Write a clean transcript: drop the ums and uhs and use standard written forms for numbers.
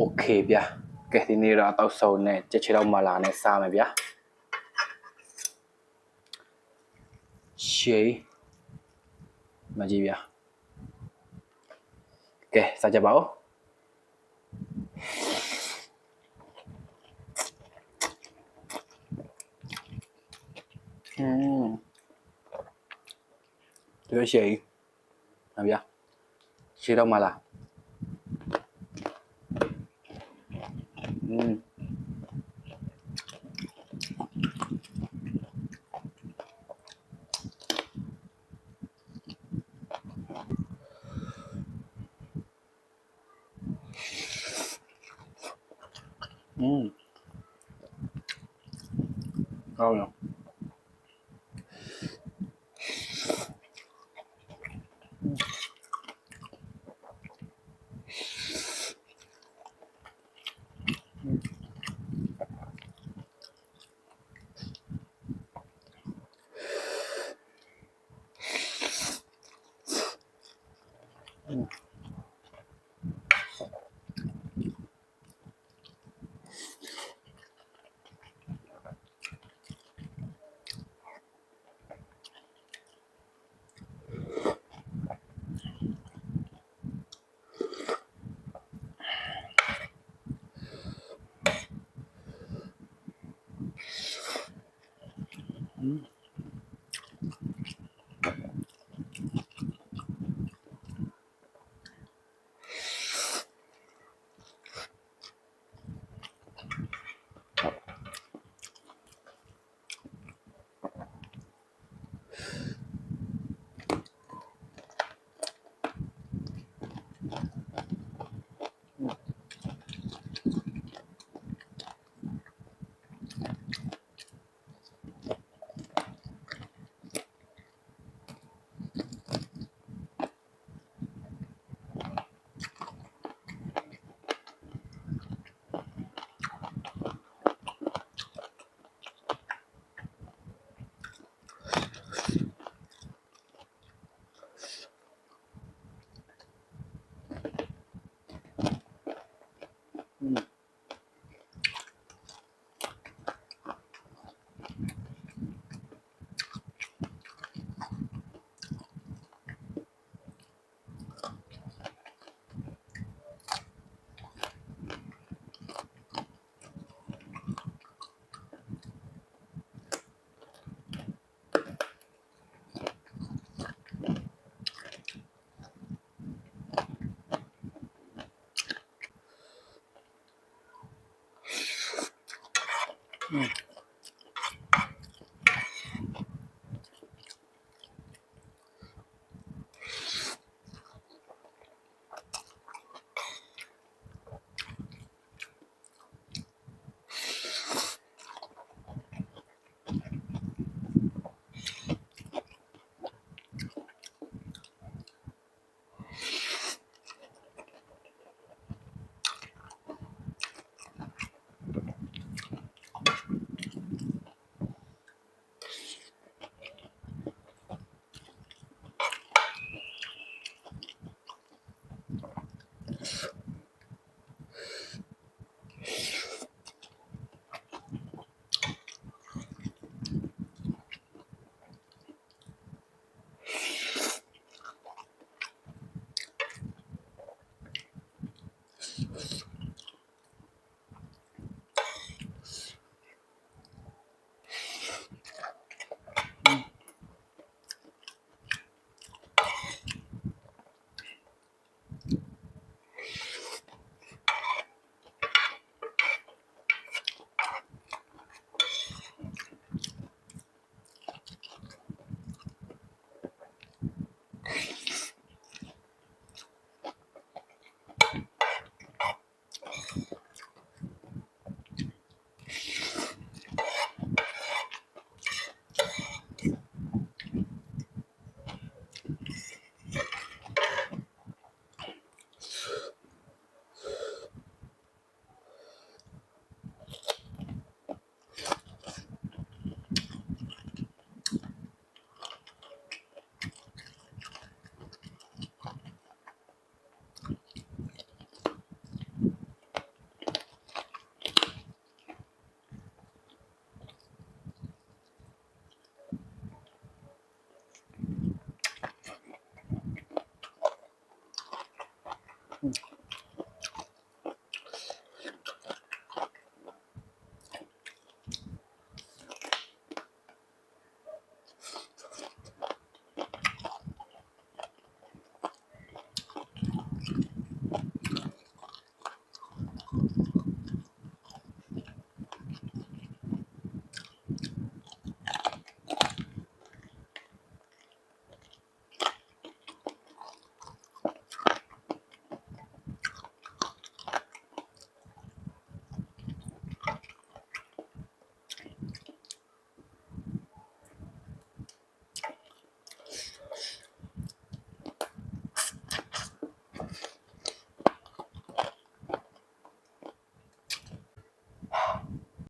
OK ဗျာကဲဒီနေ့တော့တောက်ဆုံနဲ့ချက်ချေတော့မလာနဲ့စားမယ်ဗျာရှေးမကြည့်ဗျာကဲစားကြပါဦးဒီရှေးမဗျာရှေးတော့မလာကောင်းရော